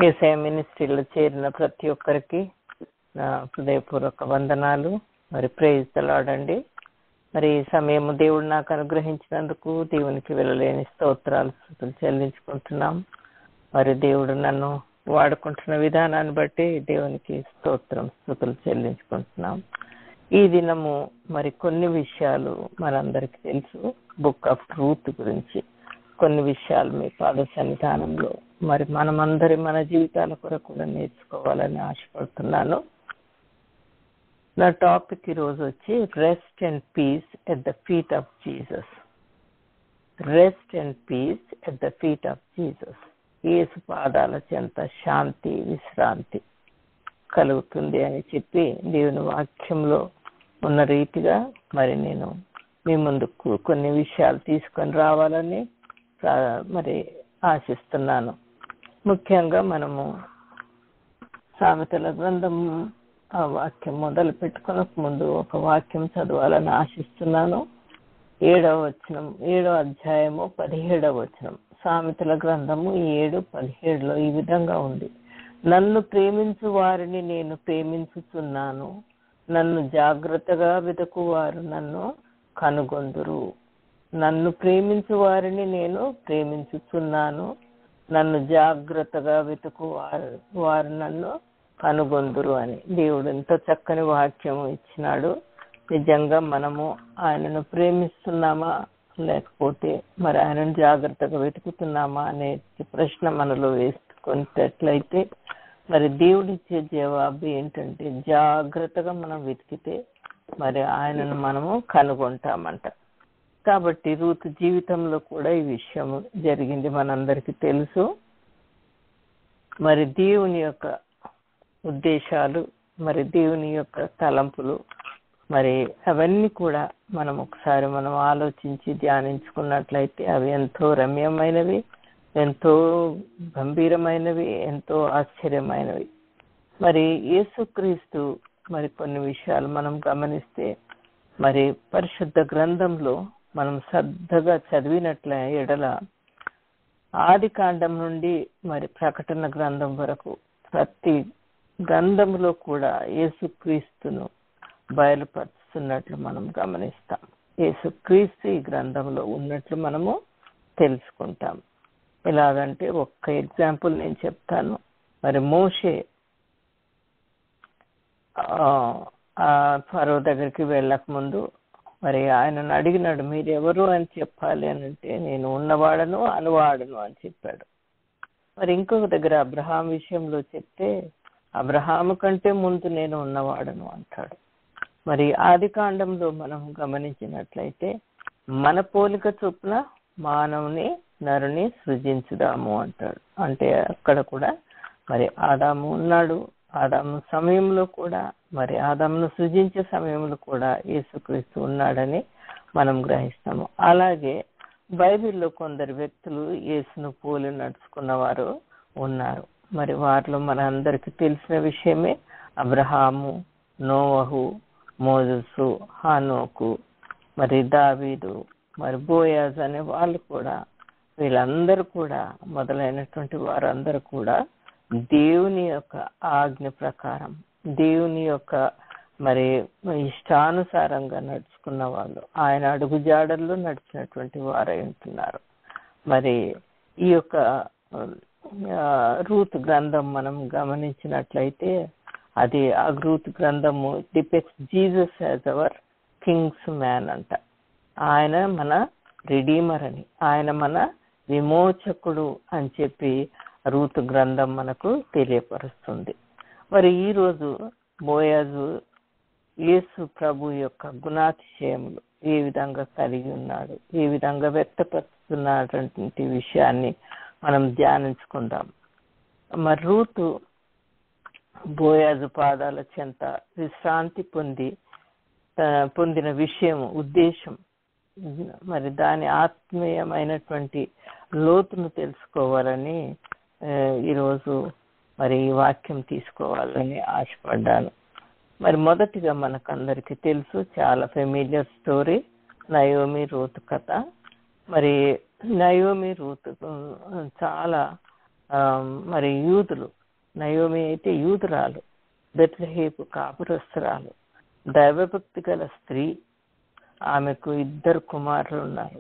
యేసయ్య మినిస్ట్రీలో చేరిన ప్రతి ఒక్కరికి నా హృదయపూర్వక వందనాలు. మరి ప్రైజ్ ది లార్డ్ అండి. మరి ఈ సమయం దేవుడు నాకు అనుగ్రహించినందుకు దేవునికి వెళ్ళలేని స్తోత్రాలు స్తుతులు చెల్లించుకుంటున్నాం. మరి దేవుడు నన్ను వాడుకుంటున్న విధానాన్ని బట్టి దేవునికి స్తుతులు చెల్లించుకుంటున్నాం. ఈ దినము మరి కొన్ని విషయాలు మనందరికీ తెలుసు. బుక్ ఆఫ్ ట్రూత్ గురించి కొన్ని విషయాలు మీ పాద సన్నిధానంలో మరి మనమందరి మన జీవితాల కొరకు కూడా నేర్చుకోవాలని ఆశపడుతున్నాను. నా టాపిక్ ఈరోజు వచ్చి rest and peace at the feet of Jesus. Rest and peace at the feet of Jesus. యేసు పాదాల చెంత శాంతి విశ్రాంతి కలుగుతుంది అని చెప్పి దేవుని వాక్యంలో ఉన్న రీతిగా మరి నేను మీ ముందుకు కొన్ని విషయాలు తీసుకొని రావాలని మరి ఆశిస్తున్నాను. ముఖ్యంగా మనము సామెతల గ్రంథం ఆ వాక్యం మొదలు పెట్టుకునక ముందు ఒక వాక్యం చదవాలని ఆశిస్తున్నాను. 7వ అధ్యాయము 17వ వచనం. సామెతల గ్రంథము 7:17 ఈ విధంగా ఉంది. నన్ను ప్రేమించు వారిని నేను ప్రేమించుచున్నాను, నన్ను జాగ్రత్తగా వెతుకువారు నన్ను కనుగొందురు. నన్ను ప్రేమించు వారిని నేను ప్రేమించుచున్నాను, నన్ను జాగ్రత్తగా వారు నన్ను కనుగొందురు అని దేవుడు ఎంత చక్కని వాక్యం ఇచ్చినాడు. నిజంగా మనము ఆయనను ప్రేమిస్తున్నామా లేకపోతే మరి ఆయనను జాగ్రత్తగా వెతుకుతున్నామా అనే ప్రశ్న మనలో వేసుకునేటట్లయితే మరి దేవుడిచ్చే జవాబు ఏంటంటే జాగ్రత్తగా మనం వెతికితే మరి ఆయనను మనము కనుగొంటామంట. కాబట్టి రూతు జీవితంలో కూడా ఈ విషయం జరిగింది, మనందరికీ తెలుసు. మరి దేవుని యొక్క ఉద్దేశాలు మరి దేవుని యొక్క తలంపులు మరి అవన్నీ కూడా మనం ఒకసారి మనం ఆలోచించి ధ్యానించుకున్నట్లయితే అవి ఎంతో రమ్యమైనవి, ఎంతో గంభీరమైనవి, ఎంతో ఆశ్చర్యమైనవి. మరి యేసుక్రీస్తు మరి కొన్ని విషయాలు మనం గమనిస్తే మరి పరిశుద్ధ గ్రంథంలో మనం శ్రద్ధగా చదివినట్ల ఎడల ఆది కాండం నుండి మరి ప్రకటన గ్రంథం వరకు ప్రతి గ్రంథంలో కూడా యేసుక్రీస్తును బయలుపరుస్తున్నట్లు మనం గమనిస్తాం. యేసుక్రీస్తు ఈ గ్రంథంలో ఉన్నట్లు మనము తెలుసుకుంటాం. ఎలాగంటే ఒక్క ఎగ్జాంపుల్ నేను చెప్తాను. మరి మోషే ఫరో దగ్గరికి వెళ్ళక ముందు మరి ఆయనను అడిగినాడు, మీరు ఎవరు అని చెప్పాలి అని అంటే నేను ఉన్నవాడను అనువాడను అని చెప్పాడు. మరి ఇంకొక దగ్గర అబ్రహాం విషయంలో చెప్తే అబ్రహాము కంటే ముందు నేను ఉన్నవాడను అంటాడు. మరి ఆది కాండంలో మనం గమనించినట్లయితే మన పోలిక చొప్పున మానవుని నరుని సృజించుదాము అంటాడు. అంటే అక్కడ కూడా మరి ఆదాము ఉన్నాడు. ఆదాము సమయంలో కూడా మరి ఆదామును సృజించే సమయంలో కూడా యేసుక్రీస్తు ఉన్నాడని మనం గ్రహిస్తాము. అలాగే బైబిల్లో కొందరు వ్యక్తులు యేసును పోలి నడుచుకున్నవారు ఉన్నారు. మరి వారిలో మన అందరికీ తెలిసిన విషయమే అబ్రహాము, నోవహు, మోజెసు, హానోకు, మరి దావీదు, మరి బోయాజ్ అనే వాళ్ళు కూడా, వీళ్ళందరూ కూడా మొదలైనటువంటి వారందరూ కూడా దేవుని యొక్క ఆజ్ఞ ప్రకారం దేవుని యొక్క మరి ఇష్టానుసారంగా నడుచుకున్న వాళ్ళు, ఆయన అడుగు జాడల్లో నడిచినటువంటి వారై ఉంటున్నారు. మరి ఈ యొక్క రూత్ గ్రంథం మనం గమనించినట్లయితే అది ఆ రూత్ గ్రంథము depicts Jesus as our kinsman అంట. ఆయన మన రిడీమర్ అని, ఆయన మన విమోచకుడు అని చెప్పి రూత్ గ్రంథం మనకు తెలియపరుస్తుంది. మరి ఈరోజు బోయాజు యేసు ప్రభు యొక్క గుణాతిశయములు ఏ విధంగా కలిగి ఉన్నాడు, ఏ విధంగా వ్యక్తపరుస్తున్నటువంటి విషయాన్ని మనం ధ్యానించుకుందాం. మరి రూతు బోయాజు పాదాల చెంత విశ్రాంతి పొందిన విషయం ఉద్దేశం మరి దాని ఆత్మీయమైనటువంటి లోతును తెలుసుకోవాలని ఈరోజు మరి ఈ వాక్యం తీసుకోవాలని ఆశపడ్డాను. మరి మొదటిగా మనకందరికీ తెలుసు, చాలా ఫెమిలియర్ స్టోరీ, నయోమి రూత్ కథ. మరి నయోమి రూత్ చాలా మరి యూదులు, నయోమి అయితే యూదురాలు, బెత్లెహేము కాపురస్తురాలు, దైవభక్తి గల స్త్రీ. ఆమెకు 2 కుమారులు ఉన్నారు.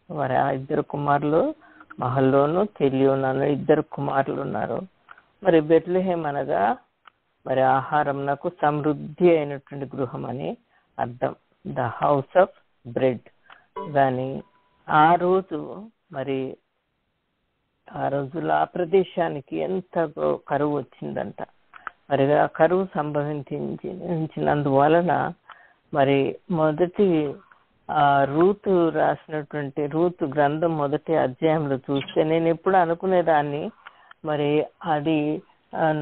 మరి ఆ 2 కుమారులు మహల్లోను కెలియోను 2 కుమారులు ఉన్నారు. మరి బెత్లెహేం అనగా మరి ఆహారంనకు సమృద్ధి అయినటువంటి గృహం అని అర్థం, ద హౌస్ ఆఫ్ బ్రెడ్. కానీ ఆ రోజుల్లో ఆ ప్రదేశానికి ఎంత కరువు వచ్చిందంట. మరి ఆ కరువు సంభవించినందువలన మరి మొదటి రూతు రాసినటువంటి రూతు గ్రంథం మొదటి అధ్యాయంలో చూస్తే నేను ఎప్పుడు అనుకునేదాన్ని, మరి అది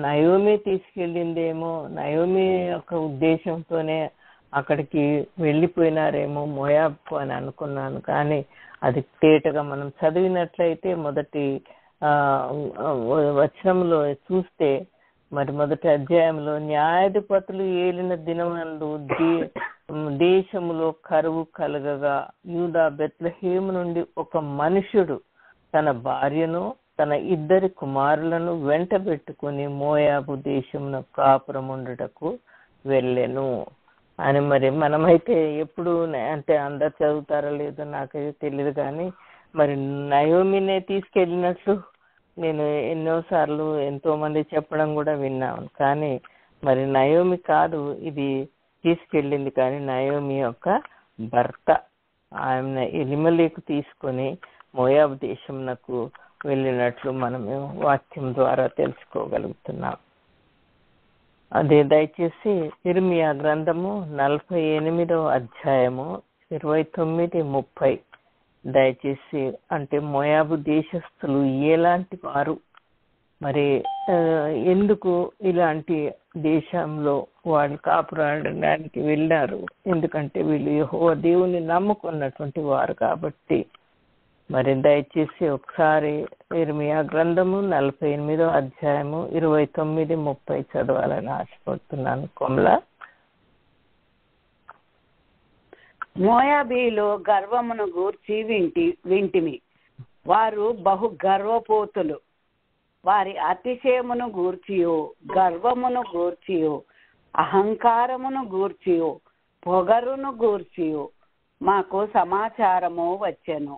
నయోమి తీసుకెళ్ళిందేమో, నయోమి యొక్క ఉద్దేశంతోనే అక్కడికి వెళ్ళిపోయినారేమో మోయాబు అని అనుకున్నాను. కానీ అది తేటగా మనం చదివినట్లయితే మొదటి వచనంలో చూస్తే, మరి మొదటి అధ్యాయంలో న్యాయాధిపతులు ఏలిన దినమందు దేశములో కరువు కలగగా యూదా బెత్లెహేము నుండి ఒక మనుషుడు తన భార్యను తన 2 కుమారులను వెంట పెట్టుకుని మోయాబు దేశమున కాపురముండుటకు వెళ్ళెను అని. మరి మనమైతే ఎప్పుడు, అంటే అందరు చదువుతారో లేదో నాకైతే తెలియదు, కానీ మరి నయోమినే తీసుకెళ్ళినట్లు నేను ఎన్నోసార్లు ఎంతో మంది చెప్పడం కూడా విన్నాను. కానీ మరి నయోమి కాదు ఇది తీసుకెళ్ళింది, కానీ నయోమి యొక్క భర్త ఆయన ఎలిమెలెకు తీసుకొని మోయాబు దేశంనకు వెళ్ళినట్లు మనము వాక్యం ద్వారా తెలుసుకోగలుగుతున్నాం. అదే దయచేసి ఇర్మియా గ్రంథము 48వ అధ్యాయము 29-30 దయచేసి, అంటే మోయాబు దేశస్థులు ఎలాంటి వారు, మరి ఎందుకు ఇలాంటి దేశంలో వాళ్ళు కాపురాడడానికి వెళ్ళారు, ఎందుకంటే వీళ్ళు యెహోవా దేవుని నమ్ముకున్నటువంటి వారు కాబట్టి. మరి దయచేసి ఒకసారి ఇర్మియా గ్రంథము 48వ అధ్యాయము 29-30 చదవాలని ఆశపడుతున్నాను. కొమలా. మోయాబీలో గర్వమును గూర్చి వింటిమి, వారు బహు గర్వపోతులు. వారి అతిశయమును గూర్చియో, గర్వమును గూర్చియో, అహంకారమును గూర్చియో, పొగరును గూర్చియో మాకు సమాచారము వచ్చెను.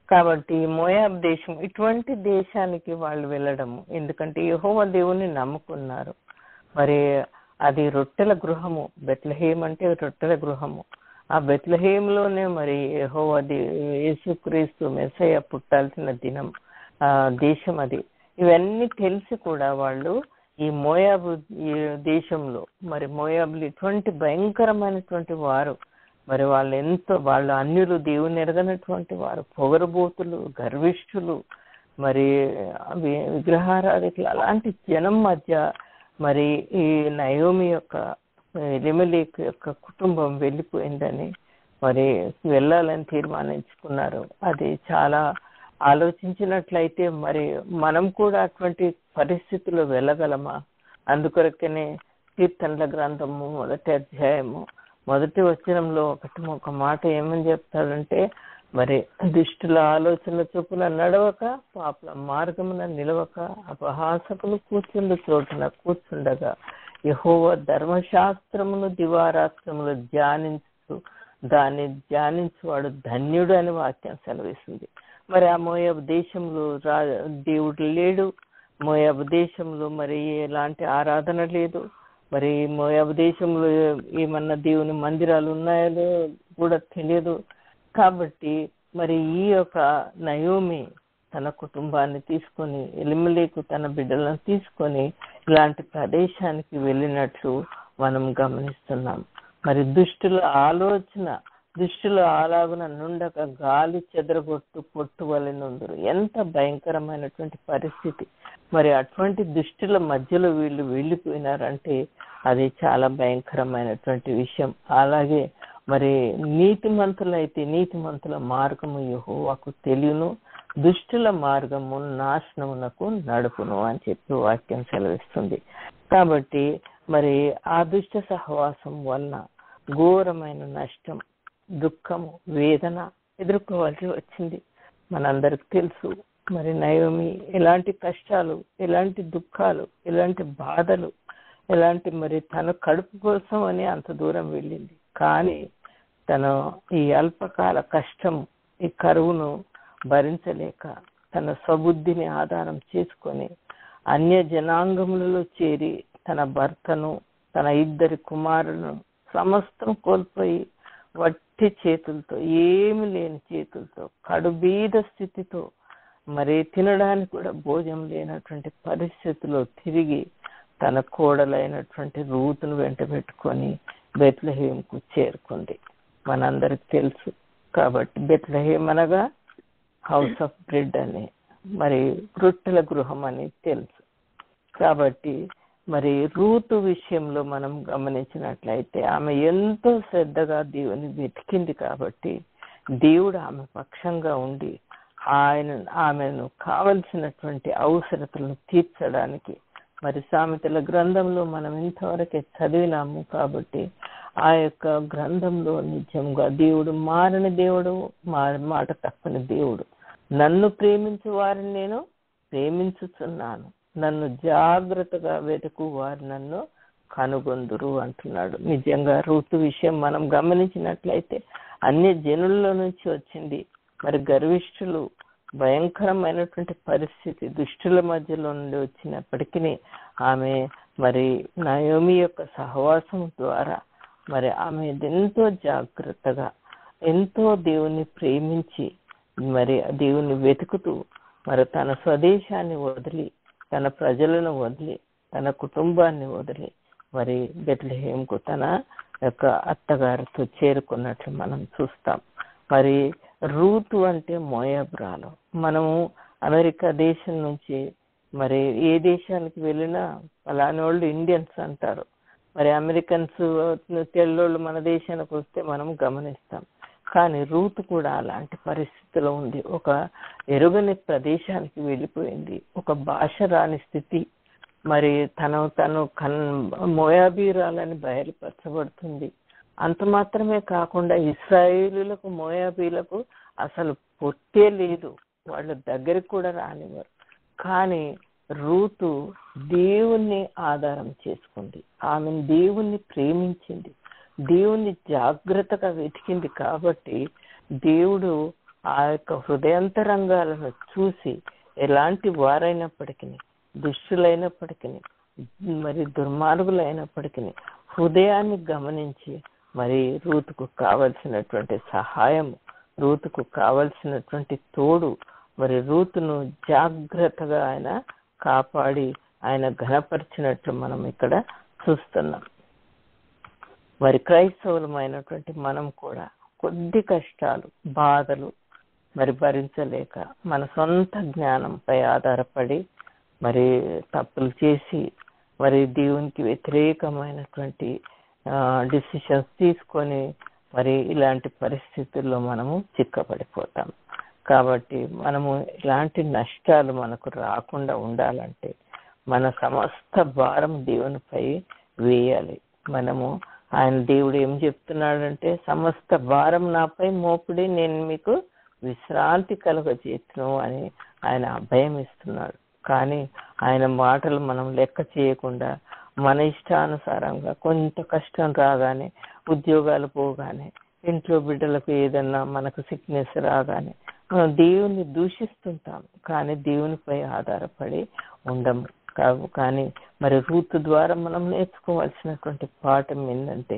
కాబట్టి మోయాబ్ దేశం, ఇటువంటి దేశానికి వాళ్ళు వెళ్ళడము ఎందుకంటే యెహోవా దేవుని నమ్ముకున్నారు. మరి అది రొట్టెల గృహము, బెత్లెహేం అంటే రొట్టెల గృహము. ఆ బెత్లెహేంలోనే మరి యెహోవా యేసుక్రీస్తు మెస్సయ్య పుట్టాల్సిన దినం, దేశం అది. ఇవన్నీ తెలిసి కూడా వాళ్ళు ఈ మోయాబు ఈ దేశంలో, మరి మోయాబులు ఇటువంటి భయంకరమైనటువంటి వారు, మరి వాళ్ళు అన్యులు, దేవుని ఎరగనటువంటి వారు, పొగరుబోతులు, గర్విష్ఠులు, మరి విగ్రహారాధికులు, అలాంటి జనం మధ్య మరి ఈ నయోమి యొక్క ఎలిమెలెకు యొక్క కుటుంబం వెళ్ళిపోయిందని మరి వెళ్ళాలని తీర్మానించుకున్నారు. అది చాలా ఆలోచించినట్లయితే మరి మనం కూడా అటువంటి పరిస్థితుల్లో వెళ్ళగలమా? అందుకొరకనే కీర్తనల గ్రంథము 1వ అధ్యాయము 1వ వచనంలో ఒక మాట ఏమని చెప్తాడంటే, మరి దుష్టుల ఆలోచన చొప్పున నడవక, పాపుల మార్గమున నిలవక, అపహాసకులు కూర్చుండు చోటున కూర్చుండగా యెహోవా ధర్మశాస్త్రమును దివారాత్రములు దాన్ని ధ్యానించువాడు ధన్యుడు అని వాక్యం సెలవిస్తుంది. మరి ఆ మోయాబు దేశంలో దేవుడు లేడు, మోయాబు దేశంలో మరి ఎలాంటి ఆరాధన లేదు, మరి మోయాబు దేశంలో ఏమన్నా దేవుని మందిరాలు ఉన్నాయో కూడా తెలియదు. కాబట్టి మరి ఈ యొక్క నయోమి తన కుటుంబాన్ని తీసుకొని, ఎలిమెలెకు తన బిడ్డలను తీసుకొని ఇలాంటి ప్రదేశానికి వెళ్ళినట్లు మనం గమనిస్తున్నాం. మరి దుష్టుల ఆలాగున నుండక గాలి చెదరగొట్టు పొట్టు వలె నుందురు. ఎంత భయంకరమైనటువంటి పరిస్థితి! మరి అటువంటి దుష్టుల మధ్యలో వీళ్ళు వెళ్ళిపోయినారంటే అది చాలా భయంకరమైనటువంటి విషయం. అలాగే మరి నీతిమంతుల మార్గము యెహోవాకు తెలియను, దుష్టుల మార్గము నాశనమునకు నడుపును అని చెప్పి వాక్యం సెలవిస్తుంది. కాబట్టి మరి ఆ దుష్ట సహవాసం వలన ఘోరమైన నష్టం, దుఃఖము, వేదన ఎదుర్కోవాల్సి వచ్చింది. మనందరికి తెలుసు. మరి నయోమి ఎలాంటి కష్టాలు, ఎలాంటి దుఃఖాలు, ఎలాంటి బాధలు, ఎలాంటి మరి తన కడుపు కోసం అని అంత దూరం వెళ్ళింది. కానీ తను ఈ అల్పకాల కష్టం, ఈ కరువును భరించలేక తన స్వబుద్ధిని ఆధారం చేసుకొని అన్య జనాంగములలో చేరి తన భర్తను, తన 2 కుమారులను సమస్తం కోల్పోయి వట్టి చేతులతో, ఏమి లేని చేతులతో, కడుబీద స్థితితో, మరి తినడానికి కూడా భోజనం లేనటువంటి పరిస్థితిలో తిరిగి తన కోడలైనటువంటి రూతును వెంట పెట్టుకొని బెత్లెహేముకు చేరుకుంది. మనందరికి తెలుసు. కాబట్టి బెత్లెహేం అనగా హౌస్ ఆఫ్ బ్రెడ్ అని, మరి రొట్టెల గృహం అని తెలుసు. కాబట్టి మరి రూతు విషయంలో మనం గమనించినట్లయితే ఆమె ఎంతో శ్రద్ధగా దేవుని వెతికింది. కాబట్టి దేవుడు ఆమె పక్షంగా ఉండి ఆమెను కావలసినటువంటి అవసరతలను తీర్చడానికి, మరి సామెతల గ్రంథంలో మనం ఇంతవరకే చదివినాము. కాబట్టి ఆ యొక్క గ్రంథంలో నిజంగా దేవుడు మారని దేవుడు, మాట తప్పని దేవుడు. నన్ను ప్రేమించు వారిని నేను ప్రేమించుచున్నాను, నన్ను జాగ్రత్తగా వెతుకు వారు నన్ను కనుగొందురు అంటున్నాడు. నిజంగా రూతు విషయం మనం గమనించినట్లయితే అన్య జనుల్లో నుంచి వచ్చింది. మరి గర్విష్ఠులు, భయంకరమైనటువంటి పరిస్థితి, దుష్టుల మధ్యలో నుండి వచ్చినప్పటికీ ఆమె మరి నయోమి యొక్క సహవాసం ద్వారా మరి ఆమె ఎంతో జాగ్రత్తగా, ఎంతో దేవుని ప్రేమించి, మరి దేవుని వెతుకుతూ, మరి తన స్వదేశాన్ని వదిలి, తన ప్రజలను వదిలి, తన కుటుంబాన్ని వదిలి మరి బెత్లెహేముకు తన యొక్క అత్తగారితో చేరుకున్నట్లు మనం చూస్తాం. మరి రూతు అంటే మోయాబురాలు. మనము అమెరికా దేశం నుంచి మరి ఏ దేశానికి వెళ్ళినా అలానే వాళ్ళు ఇండియన్స్ అంటారు. మరి అమెరికన్స్, తెల్లోళ్ళు మన దేశానికి వస్తే మనం గమనిస్తాం. కానీ రూతు కూడా అలాంటి పరిస్థితిలో ఉంది. ఒక ఎరుగని ప్రదేశానికి వెళ్ళిపోయింది, ఒక భాష రాని స్థితి. మరి తను మోయాబీరాలని బయలుపరచబడుతుంది. అంత మాత్రమే కాకుండా ఇశ్రాయేలులకు, మోయాబీలకు అసలు పొత్తే లేదు, వాళ్ళ దగ్గరికి కూడా రానివ్వరు. కానీ రూతు దేవుణ్ణి ఆధారం చేసుకుంది, ఆమె దేవుణ్ణి ప్రేమించింది, దేవుణ్ణి జాగ్రత్తగా వెతికింది. కాబట్టి దేవుడు ఆ యొక్క హృదయాంతరంగాలను చూసి ఎలాంటి వారైనప్పటికీ, దుష్టులైనప్పటికీ, మరి దుర్మార్గులైనప్పటికీ హృదయాన్ని గమనించి మరి రూతుకు కావలసినటువంటి సహాయం, రూతుకు కావలసినటువంటి తోడు, మరి రూతును జాగ్రత్తగా ఆయన కాపాడి ఆయన ఘనపరిచినట్లు మనం ఇక్కడ చూస్తున్నాం. మరి క్రైస్తవులమైనటువంటి మనం కూడా కొద్ది కష్టాలు, బాధలు మరి భరించలేక మన సొంత జ్ఞానంపై ఆధారపడి మరి తప్పులు చేసి మరి దేవునికి వ్యతిరేకమైనటువంటి డిసిషన్స్ తీసుకొని మరి ఇలాంటి పరిస్థితుల్లో మనము చిక్కబడిపోతాం. కాబట్టి మనము ఇలాంటి నష్టాలు మనకు రాకుండా ఉండాలంటే మన సమస్త భారం దేవునిపై వేయాలి. మనము దేవుడు ఏం చెప్తున్నాడంటే, సమస్త భారం నాపై మోపుడి, నేను మీకు విశ్రాంతి కలుగజేతును అని ఆయన అభయం ఇస్తున్నాడు. కానీ ఆయన మాటలు మనం లెక్క చేయకుండా మన ఇష్టానుసారంగా కొంత కష్టం రాగానే, ఉద్యోగాలు పోగానే, ఇంట్లో బిడ్డలకు ఏదన్నా మనకు సిక్నెస్ రాగానే మనం దేవుణ్ణి దూషిస్తుంటాం, కానీ దేవునిపై ఆధారపడి ఉండము. కానీ మరి రూతు ద్వారా మనం నేర్చుకోవాల్సినటువంటి పాఠం ఏంటంటే,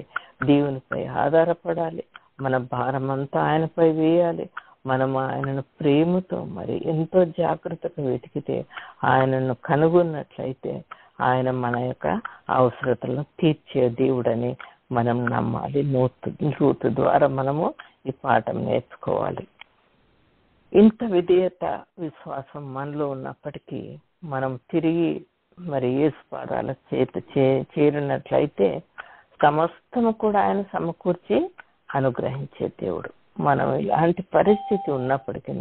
దేవునిపై ఆధారపడాలి, మన భారం అంతా ఆయనపై వేయాలి. మనం ఆయనను ప్రేమతో మరి ఎంతో జాగ్రత్తగా వెతికితే, ఆయనను కనుగొన్నట్లయితే ఆయన మన యొక్క అవసరతలను తీర్చే దేవుడని మనం నమ్మాలి. రూతు ద్వారా మనము ఈ పాఠం నేర్చుకోవాలి. ఇంత విధేయత, విశ్వాసం మనలో ఉన్నప్పటికీ మనం తిరిగి మరి యేసు పాదాల చేరినట్లయితే సమస్తము కూడా ఆయన సమకూర్చి అనుగ్రహించే దేవుడు. మనం ఇలాంటి పరిస్థితి ఉన్నప్పటికీ,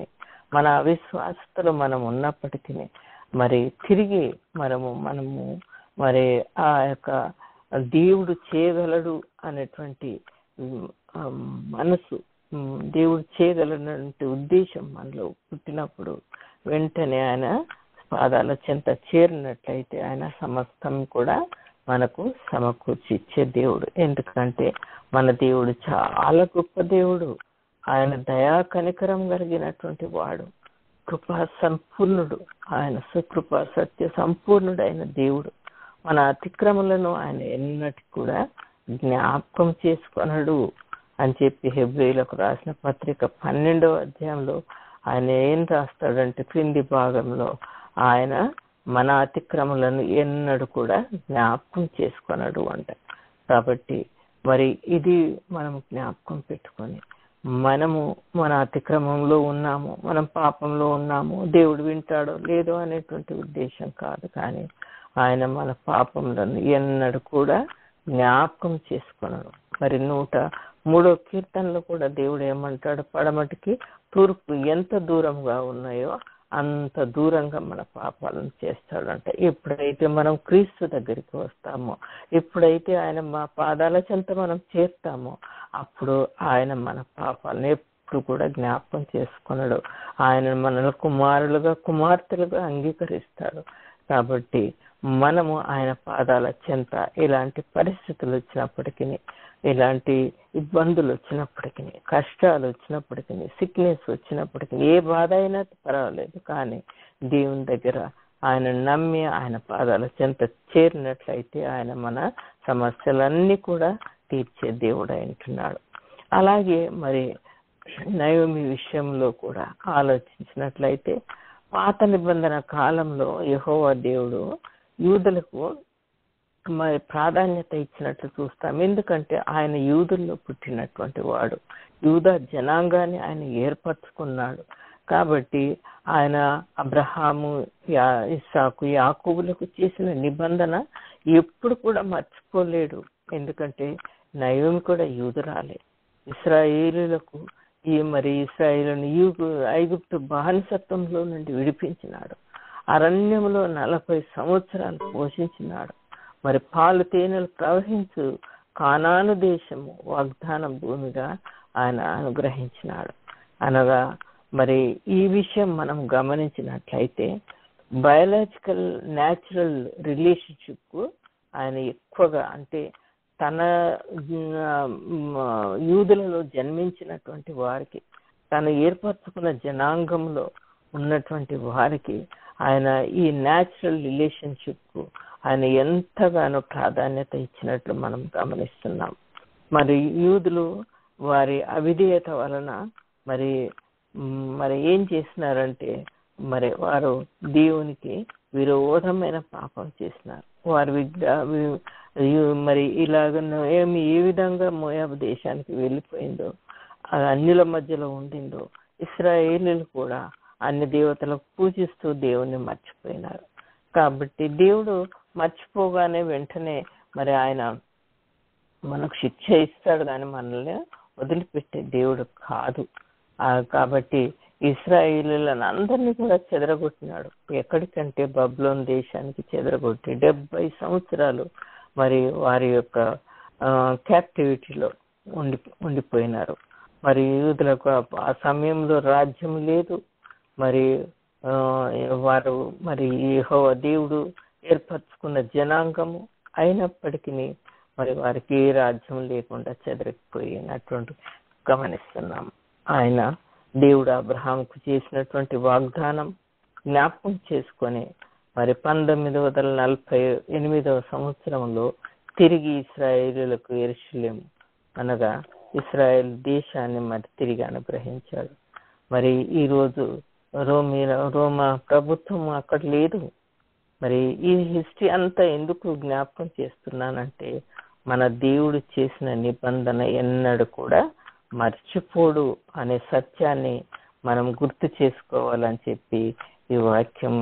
మన అవిశ్వాసతలో మనం ఉన్నప్పటికీ మరి తిరిగి మనము మరి ఆ యొక్క దేవుడు చేయగలడు అనేటువంటి మనసు దేవుడు చేయగలనంటే ఉద్దేశం మనలో పుట్టినప్పుడు వెంటనే ఆయన పాదాల చెంత చేరినట్లయితే ఆయన సమస్తం కూడా మనకు సమకూర్చి ఇచ్చే దేవుడు. ఎందుకంటే మన దేవుడు చాలా గొప్ప దేవుడు. ఆయన దయా కనికరం కలిగినటువంటి వాడు, కృపా సంపూర్ణుడు. ఆయన సుకృపా సత్య సంపూర్ణుడైన దేవుడు. మన అతిక్రమలను ఆయన ఎన్నటికి కూడా జ్ఞాపకం చేసుకొనడు అని చెప్పి హెబ్రీలకు రాసిన పత్రిక 12వ అధ్యాయంలో ఆయన ఏం రాస్తాడంటే క్రింది భాగంలో ఆయన మన అతిక్రమలను ఎన్నడూ కూడా జ్ఞాపకం చేసుకొనడు అంట. కాబట్టి మరి ఇది మనం జ్ఞాపకం పెట్టుకొని మనము మన అతిక్రమంలో ఉన్నాము, మనం పాపంలో ఉన్నాము, దేవుడు వింటాడో లేదో అనేటువంటి ఉద్దేశం కాదు. కానీ ఆయన మన పాపములను ఎన్నడూ కూడా జ్ఞాపకం చేసుకున్నాడు. మరి 103వ కీర్తనలో కూడా దేవుడు ఏమంటాడు, పడమటికి తూర్పు ఎంత దూరంగా ఉన్నాయో అంత దూరంగా మన పాపాలను చేస్తాడంట. ఎప్పుడైతే మనం క్రీస్తు దగ్గరికి వస్తామో, ఎప్పుడైతే ఆయన మా పాదాల చెంత మనం చేస్తామో, అప్పుడు ఆయన మన పాపాలను ఎప్పుడు కూడా జ్ఞాపకం చేసుకున్నాడు. ఆయన మనల్ని కుమారులుగా కుమార్తెలుగా అంగీకరిస్తాడు. కాబట్టి మనము ఆయన పాదాల చెంత ఇలాంటి పరిస్థితులు వచ్చినప్పటికీ, ఇలాంటి ఇబ్బందులు వచ్చినప్పటికీ, కష్టాలు వచ్చినప్పటికీ, సిక్నెస్ వచ్చినప్పటికీ, ఏ బాధ అయినా పర్వాలేదు, కానీ దేవుని దగ్గర ఆయన నమ్మి ఆయన పాదాల చెంత చేరినట్లయితే ఆయన మన సమస్యలన్నీ కూడా తీర్చే దేవుడు అంటున్నాడు. అలాగే మరి నయోమి విషయంలో కూడా ఆలోచించినట్లయితే పాత నిబంధన కాలంలో యెహోవా దేవుడు యూదులకు మరి ప్రాధాన్యత ఇచ్చినట్లు చూస్తాం. ఎందుకంటే ఆయన యూదుల్లో పుట్టినటువంటి వాడు, యూదా జనాంగాన్ని ఆయన ఏర్పరచుకున్నాడు. కాబట్టి ఆయన అబ్రహాము, ఇస్సాకు, యాకోబులకు చేసిన నిబంధన ఎప్పుడు కూడా మర్చిపోలేడు. ఎందుకంటే నయోమి కూడా యూదురాలే. ఇశ్రాయేలులకు ఇశ్రాయేలును ఐగుప్తు బానిసత్వంలో నుండి విడిపించినాడు. అరణ్యంలో 40 సంవత్సరాలు పోషించినాడు. మరి పాలు తేనెలు ప్రవహించు కానాను దేశము వాగ్దాన భూమిగా ఆయన అనుగ్రహించినాడు. అనగా మరి ఈ విషయం మనం గమనించినట్లయితే బయాలజికల్ న్యాచురల్ రిలేషన్షిప్ ఆయన ఎక్కువగా, అంటే తన యూదులలో జన్మించినటువంటి వారికి, తను ఏర్పరచుకున్న జనాంగంలో ఉన్నటువంటి వారికి ఆయన ఈ న్యాచురల్ రిలేషన్షిప్ ఆయన ఎంతగానో ప్రాధాన్యత ఇచ్చినట్లు మనం గమనిస్తున్నాం. మరి యూదులు వారి అవిధేయత వలన మరి ఏం చేసినారంటే, మరి వారు దేవునికి విరోధమైన పాపం చేసినారు. వారు మరి ఇలాగ ఏ విధంగా మోయాబు దేశానికి వెళ్ళిపోయిందో, అన్యుల మధ్యలో ఉండిందో, ఇశ్రాయేలీలు కూడా అన్ని దేవతలకు పూజిస్తూ దేవుణ్ణి మర్చిపోయినారు. కాబట్టి దేవుడు మర్చిపోగానే వెంటనే మరి ఆయన మనకు శిక్ష ఇస్తాడు, కానీ మనల్ని వదిలిపెట్టే దేవుడు కాదు. కాబట్టి ఇశ్రాయేలీలను అందరినీ కూడా చెదరగొట్టినాడు. ఎక్కడికంటే బబులోను దేశానికి చెదరగొట్టి 70 సంవత్సరాలు మరి వారి యొక్క క్యాప్టివిటీలో ఉండిపోయినారు. మరి యూదులకు ఆ సమయంలో రాజ్యం లేదు. మరి వారు మరి యెహోవా దేవుడు ఏర్పరచుకున్న జనాంగము అయినప్పటికీ మరి వారికి ఏ రాజ్యం లేకుండా చెదరిపోయినటువంటి గమనిస్తున్నాం. ఆయన దేవుడు అబ్రహాముకు చేసినటువంటి వాగ్దానం జ్ఞాపకం చేసుకొని మరి 1948వ సంవత్సరంలో తిరిగి ఇశ్రాయేలులకు యెరూషలేము అనగా ఇశ్రాయేల్ దేశాన్ని మరి తిరిగి అనుగ్రహించాడు. మరి ఈరోజు రోమా ప్రభుత్వం అక్కడ లేదు. మరి ఈ హిస్టరీ అంతా ఎందుకు జ్ఞాపకం చేస్తున్నానంటే, మన దేవుడు చేసిన నిబంధన ఎన్నడూ కూడా మర్చిపోడు అనే సత్యాన్ని మనం గుర్తు చేసుకోవాలని చెప్పి ఈ వాక్యం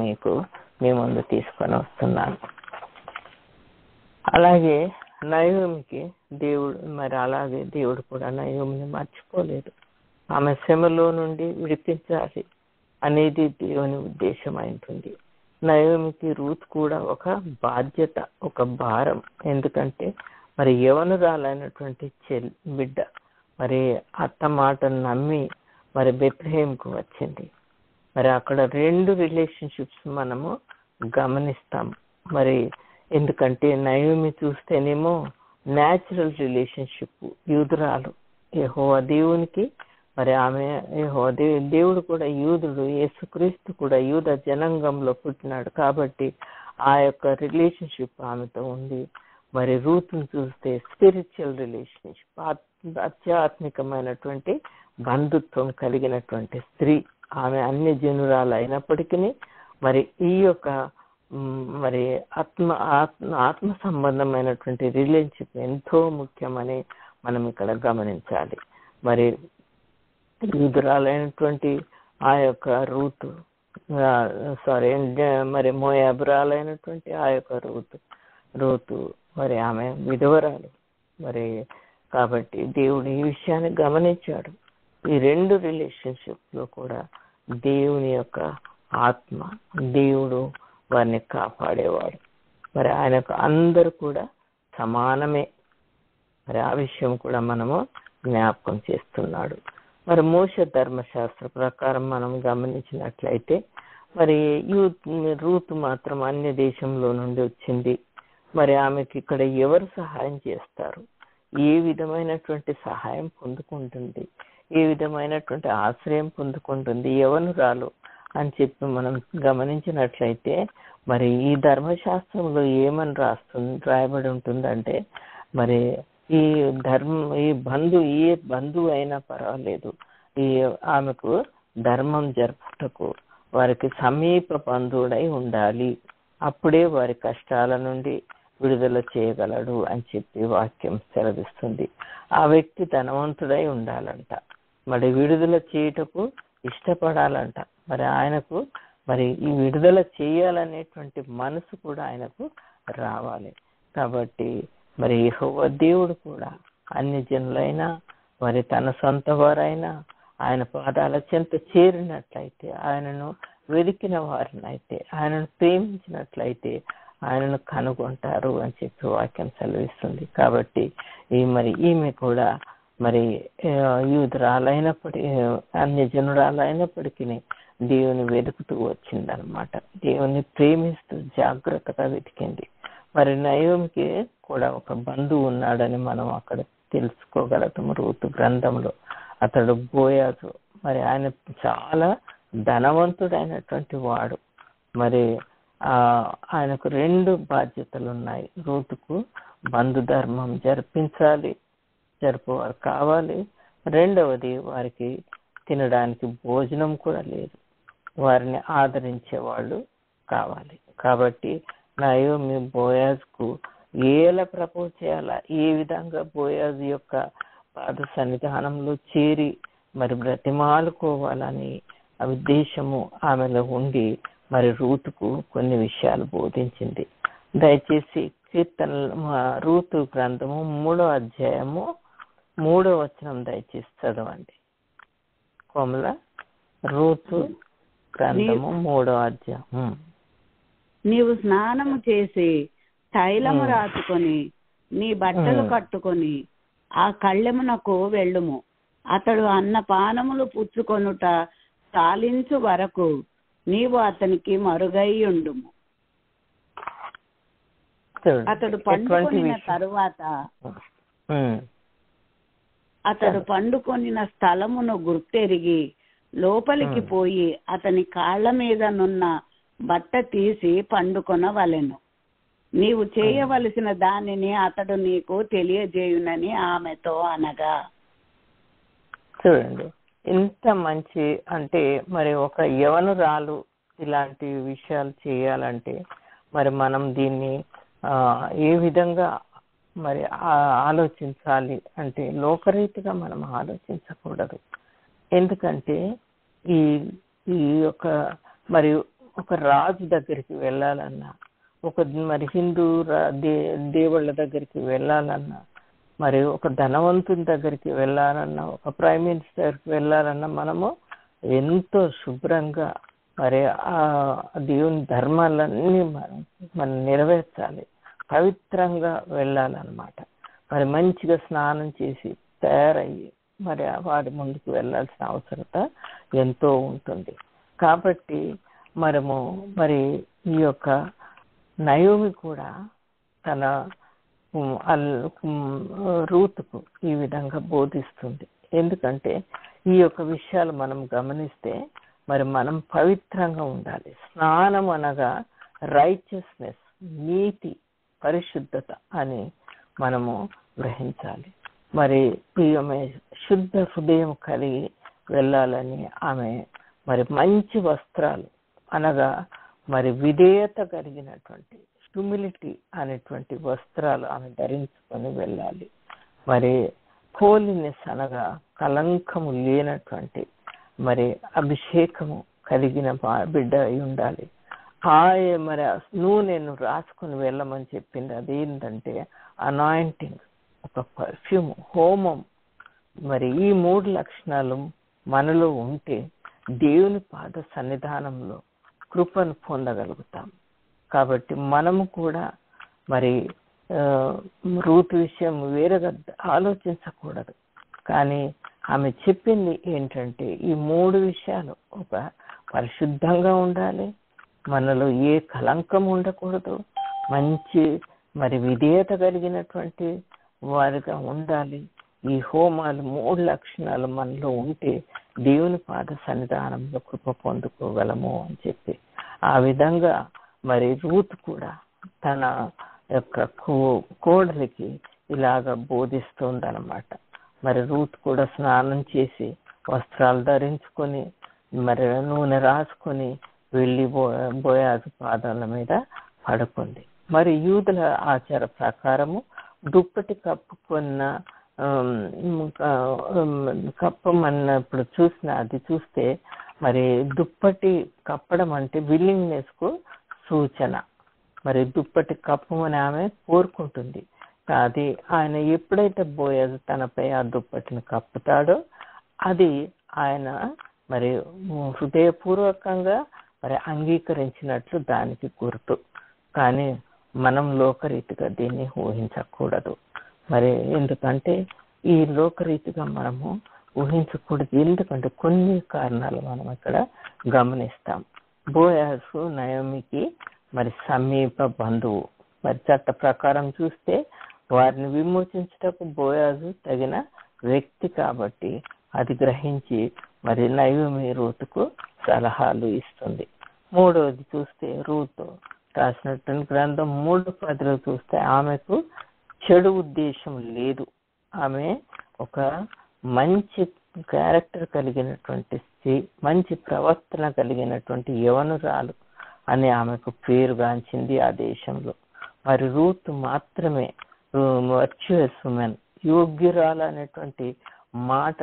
మీ ముందు తీసుకొని వస్తున్నాను. అలాగే నయోమికి దేవుడు కూడా నయోమిని మర్చిపోలేదు. ఆమె శ్రమలో నుండి విడిపించాలి అనేది దేవుని ఉద్దేశం అయింటుంది. నయోమికి రూత్ కూడా ఒక బాధ్యత, ఒక భారం. ఎందుకంటే మరి యవనురాలైనటువంటి బిడ్డ మరి అత్త మాటను నమ్మి మరి బెత్లెహేంకు వచ్చింది. మరి అక్కడ 2 రిలేషన్షిప్స్ మనము గమనిస్తాం. మరి ఎందుకంటే నయోమి చూస్తేనేమో న్యాచురల్ రిలేషన్షిప్, యూదురాలు యెహోవా దేవునికి, మరి ఆమె యెహోవా దేవుడు కూడా యూదుడు, యేసుక్రీస్తు కూడా యూద జనాంగంలో పుట్టినాడు కాబట్టి ఆ యొక్క రిలేషన్షిప్ ఆమెతో ఉంది. మరి రూతును చూస్తే స్పిరిచువల్ రిలేషన్షిప్, ఆధ్యాత్మికమైనటువంటి బంధుత్వం కలిగినటువంటి స్త్రీ. ఆమె అన్య జనురాలు అయినప్పటికీ మరి ఈ యొక్క మరి ఆత్మ సంబంధమైనటువంటి రిలేషన్షిప్ ఎంతో ముఖ్యమని మనం ఇక్కడ గమనించాలి. మరి యూదురాలైనటువంటి ఆ యొక్క మరి మోయాబురాలైనటువంటి ఆ యొక్క రూతు మరి ఆమె విధవరాలు. మరి కాబట్టి దేవుడు ఈ విషయాన్ని గమనించాడు. ఈ 2 రిలేషన్షిప్ లో కూడా దేవుని యొక్క ఆత్మ, దేవుడు వారిని కాపాడేవాడు. మరి ఆయనకు అందరూ కూడా సమానమే. మరి ఆ విషయం కూడా మనము జ్ఞాపకం చేస్తున్నాడు. మరి మోషే ధర్మశాస్త్ర ప్రకారం మనం గమనించినట్లయితే మరి రూతు మాత్రం అన్య దేశంలో నుండి వచ్చింది. మరి ఆమెకి ఇక్కడ ఎవరు సహాయం చేస్తారు, ఏ విధమైనటువంటి సహాయం పొందుకుంటుంది, ఏ విధమైనటువంటి ఆశ్రయం పొందుకుంటుంది, యవనురాలు అని చెప్పి మనం గమనించినట్లయితే మరి ఈ ధర్మశాస్త్రంలో ఏమని రాయబడి ఉంటుందంటే మరి ఏ బంధువు అయినా పర్వాలేదు, ఆమెకు ధర్మం జరుపుటకు వారికి సమీప బంధువుడై ఉండాలి, అప్పుడే వారి కష్టాల నుండి విడుదల చేయగలడు అని చెప్పి వాక్యం సెలవిస్తుంది. ఆ వ్యక్తి ధనవంతుడై ఉండాలంట, మరి విడుదల చేయుటకు ఇష్టపడాలంట. మరి ఆయనకు మరి ఈ విడుదల చేయాలనేటువంటి మనసు కూడా ఆయనకు రావాలి. కాబట్టి మరి యెహోవా దేవుడు కూడా అన్ని జనులైనా మరి తన సొంత వారైనా ఆయన పాదాల చెంత చేరినట్లయితే, ఆయనను వెతికిన వారినైతే, ఆయనను ప్రేమించినట్లయితే ఆయనను కనుగొంటారు అని చెప్పి వాక్యం సెలవిస్తుంది. కాబట్టి ఈమె కూడా మరి యూదురాలైనప్పటికీ అన్య జనురాలైనప్పటికీ దేవుని వెతుకుతూ వచ్చిందనమాట. దేవుని ప్రేమిస్తూ జాగ్రత్తగా వెతికింది. మరి నయోమికి కూడా ఒక బంధువు ఉన్నాడని మనం అక్కడ తెలుసుకోగలుగుతాము రూతు గ్రంథంలో. అతడు బోయాజు. మరి ఆయన చాలా ధనవంతుడైనటువంటి వాడు. మరి ఆయనకు 2 బాధ్యతలు ఉన్నాయి. రూతుకు బంధుధర్మం జరుపువారు కావాలి. రెండవది వారికి తినడానికి భోజనం కూడా లేదు, వారిని ఆదరించే వాళ్ళు కావాలి. కాబట్టి నయోమి బోయాజుకు ఎలా ప్రపోజ్ చేయాలా, ఏ విధంగా బోయాజు యొక్క పాద సన్నిధానంలో చేరి మరి బ్రతిమాలుకోవాలని ఉద్దేశము ఆమెలో ఉండి మరి రూతుకు కొన్ని విషయాలు బోధించింది. దయచేసి రూతు గ్రంథము 3వ అధ్యాయము 3వ వచనం దయచేసి చదవండి. కోమల, రూతు గ్రంథము 3వ అధ్యాయం. నీవు స్నానము చేసి తైలము రాసుకొని నీ బట్టలు కట్టుకొని ఆ కళ్ళెమునకు వెళ్ళుము. అతడు అన్నపానములు పుచ్చుకొనుట చాలించు వరకు నీవు అతనికి మరుగై ఉండుము. అతడు పండుకొనిన తరువాత అతడు పండుకొనిన స్థలమును గుర్తెరిగి లోపలికి పోయి అతని కాళ్ళ మీద నున్న బట్ట తీసి పండుకొనవలెను. నీవు చేయవలసిన దానిని అతడు నీకు తెలియజేయునని ఆమెతో అనగా. చూడండి ఎంత మంచి, అంటే మరి ఒక యవనురాలు ఇలాంటి విషయాలు చేయాలంటే మరి మనం దీన్ని ఏ విధంగా మరి ఆలోచించాలి అంటే లోకరీతిగా మనం ఆలోచించకూడదు. ఎందుకంటే ఈ యొక్క మరి ఒక రాజు దగ్గరికి వెళ్ళాలన్నా, ఒక మరి హిందూ దేవుళ్ళ దగ్గరికి వెళ్ళాలన్నా, మరి ఒక ధనవంతుని దగ్గరికి వెళ్ళాలన్నా, ఒక ప్రైమ్ మినిస్టర్కి వెళ్ళాలన్నా మనము ఎంతో శుభ్రంగా మరి ఆ దేవుని ధర్మాలన్నీ మనం నెరవేర్చాలి, పవిత్రంగా వెళ్ళాలన్నమాట. మరి మంచిగా స్నానం చేసి తయారయ్యి మరి వారి ముందుకు వెళ్ళాల్సిన అవసరత ఎంతో ఉంటుంది. కాబట్టి మరి ఈ యొక్క నయోమి కూడా తన రూతుకు ఈ విధంగా బోధిస్తుంది. ఎందుకంటే ఈ యొక్క విషయాలు మనం గమనిస్తే మరి మనం పవిత్రంగా ఉండాలి. స్నానం అనగా రైచియస్నెస్, నీతి, పరిశుద్ధత అని మనము గ్రహించాలి. మరి ఆమె శుద్ధ హృదయం కలిగి వెళ్ళాలని ఆమె మరి మంచి వస్త్రాలు అనగా మరి విధేయత కలిగినటువంటి హ్యూమిలిటీ అనేటువంటి వస్త్రాలు ఆమె ధరించుకొని వెళ్ళాలి. మరి హోలీనెస్ అనగా కలంకము లేనటువంటి మరి అభిషేకము కలిగిన బిడ్డ అయి ఉండాలి. మరి నూనెను రాసుకుని వెళ్ళమని చెప్పింది. అదేంటంటే అనాయింటింగ్, ఒక పర్ఫ్యూమ్, హోమం. మరి ఈ 3 లక్షణాలు మనలో ఉంటే దేవుని పాద సన్నిధానంలో కృపను పొందగలుగుతాం. కాబట్టి మనము కూడా మరి రూతు విషయం వేరేగా ఆలోచించకూడదు. కానీ ఆమె చెప్పింది ఏంటంటే ఈ 3 విషయాలు, ఒక పరిశుద్ధంగా ఉండాలి, మనలో ఏ కలంకం ఉండకూడదు, మంచి మరి విధేయత కలిగినటువంటి వారిగా ఉండాలి. ఈ హోమాలు 3 లక్షణాలు మనలో ఉంటే దేవుని పాద సన్నిధానంలో కృప పొందుకోగలము అని చెప్పి ఆ విధంగా మరి రూత్ కూడా తన యొక్క కోడలికి ఇలాగ బోధిస్తుందన్నమాట. మరి రూత్ కూడా స్నానం చేసి వస్త్రాలు ధరించుకొని మరి నూనె రాసుకొని వెళ్ళి బోయాజు పాదాల మీద పడుకుంది. మరి యూదుల ఆచార ప్రకారము దుప్పటి కప్పమన్నప్పుడు అది చూస్తే మరి దుప్పటి కప్పడం అంటే విల్లింగ్నెస్ కు సూచన. మరి దుప్పటి కప్పమని ఆమె కోరుకుంటుంది. అది ఆయన ఎప్పుడైతే బోయాజు తనపై ఆ దుప్పటిని కప్పుతాడో అది ఆయన మరి హృదయపూర్వకంగా మరి అంగీకరించినట్లు దానికి గుర్తు. కానీ మనం లోకరీతిగా దీన్ని ఊహించకూడదు. మరి ఎందుకంటే ఈ లోకరీతిగా మనము ఊహించకూడదు. ఎందుకంటే కొన్ని కారణాలు మనం ఇక్కడ గమనిస్తాం. బోయాజు నయోమికి మరి సమీప బంధువు. మరి చట్ట ప్రకారం చూస్తే వారిని విమోచించటకు బోయాజు తగిన వ్యక్తి కాబట్టి అది గ్రహించి మరి నయోమి రూతుకు సలహాలు ఇస్తుంది. 3వది చూస్తే రూతు రాసినటువంటి గ్రంథం 3:10 చూస్తే ఆమెకు చెడు ఉద్దేశం లేదు. ఆమె ఒక మంచి క్యారెక్టర్ కలిగినటువంటి స్త్రీ, మంచి ప్రవర్తన కలిగినటువంటి యవనురాలు అని ఆమెకు పేరుగాంచింది ఆ దేశంలో. మరి రూత్ మాత్రమే వర్చువస్ ఉమెన్, యోగ్యురాలు అనేటువంటి మాట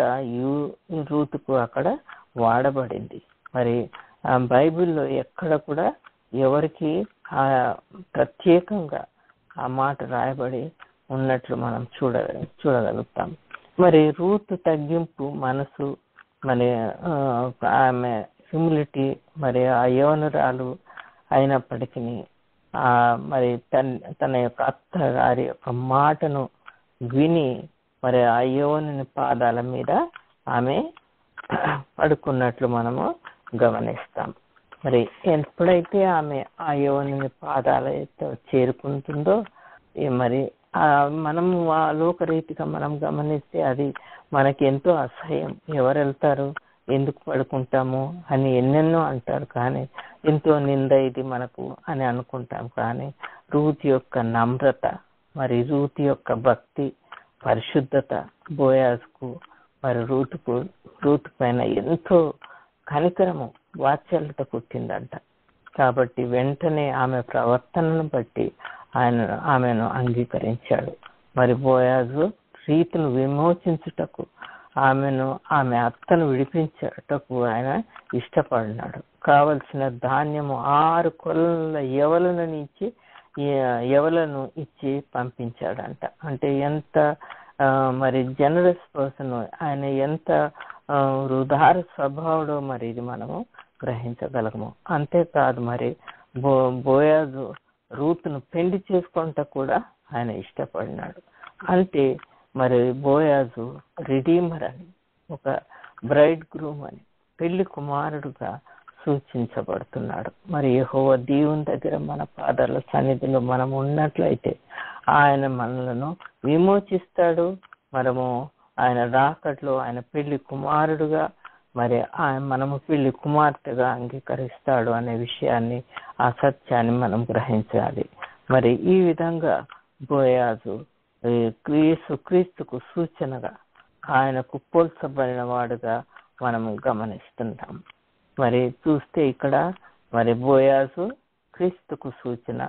రూతుకు అక్కడ వాడబడింది. మరి బైబిల్లో ఎక్కడ కూడా ఎవరికి ప్రత్యేకంగా ఆ మాట రాయబడి ఉన్నట్లు మనం చూడగలుగుతాం. మరి రూతు తగ్గింపు మనసు, మరి ఆమె హ్యూమిలిటీ, మరి ఆ యవనురాలు అయినప్పటికీ మరి తన యొక్క అత్తగారి యొక్క మాటను విని మరి ఆ యవనుని పాదాల మీద ఆమె పడుకున్నట్లు మనము గమనిస్తాం. మరి ఎప్పుడైతే ఆమె ఆ యవనుని పాదాలతో చేరుకుంటుందో మరి మనము ఆ లోకరీతిగా మనం గమనిస్తే అది మనకి ఎంతో అసహ్యం. ఎవరు వెళ్తారు, ఎందుకు పడుకుంటాము అని ఎన్నెన్నో అంటారు. కానీ ఎంతో నింద ఇది మనకు అని అనుకుంటాం. కానీ రూత్ యొక్క నమ్రత, మరి రూత్ యొక్క భక్తి, పరిశుద్ధత బోయాజుకు మరి రూత్ పైన ఎంతో కనికరము, వాత్సల్యత పుట్టిందంట. కాబట్టి వెంటనే ఆమె ప్రవర్తనను బట్టి ఆమెను అంగీకరించాడు. మరి బోయాజు రీతును విమోచించుటకు, ఆమె అత్తను విడిపించటకు ఆయన ఇష్టపడినాడు. కావలసిన ధాన్యము 6 కొలల యవలను ఇచ్చి పంపించాడంట. అంటే ఎంత మరి జనరస్ పర్సన్, ఆయన ఎంత ఉదార స్వభావుడో మరి ఇది మనము గ్రహించగలము. అంతేకాదు మరి బోయాజు రూతును పెళ్లి చేసుకుంటా కూడా ఆయన ఇష్టపడినాడు. అంటే మరి బోయాజు రిడీమర్ అని, ఒక బ్రైడ్ గ్రూమ్ అని, పెళ్లి కుమారుడుగా సూచించబడుతున్నాడు. మరి యెహోవా దేవుని దగ్గర మన పాదాల సన్నిధిలో మనం ఉన్నట్లయితే ఆయన మనలను విమోచిస్తాడు. మనము ఆయన రాకట్లో ఆయన పెళ్లి కుమారుడుగా, మరి ఆయన మనము పెళ్లి కుమార్తెగా అంగీకరిస్తాడు అనే విషయాన్ని, ఆ సత్యాన్ని మనం గ్రహించాలి. మరి ఈ విధంగా బోయాజు క్రీస్తుకు సూచనగా, ఆయనకు పోల్చబడిన వాడుగా మనం గమనిస్తున్నాం. మరి చూస్తే ఇక్కడ మరి బోయాజు క్రీస్తుకు సూచన,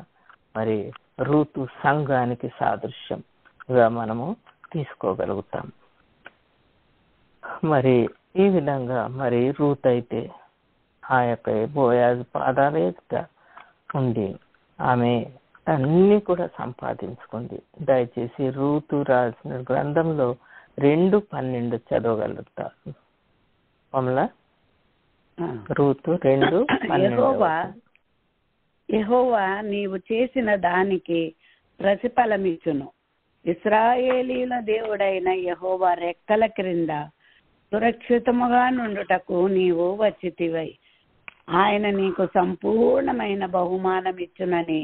మరి రూతు సంఘానికి సాదృశ్యంగా మనము తీసుకోగలుగుతాం. మరి ఈ విధంగా మరి రూత్ అయితే ఆ యొక్క బోయాజు పాదాల ఎదుట ఉండి ఆమె అన్ని కూడా సంపాదించుకుంది. దయచేసి రూతు రాసిన గ్రంథంలో 2:12 చదవగలుగుతారు కమలా? రూతు 2:12. యెహోవా నీవు చేసిన దానికి ప్రతిఫలమిచ్చును. ఇశ్రాయేలీల దేవుడైన యెహోవా రెక్కల క్రింద సురక్షితముగా నుండుటకు నీవు వచ్చితివై, ఆయన నీకు సంపూర్ణమైన బహుమానం ఇచ్చునని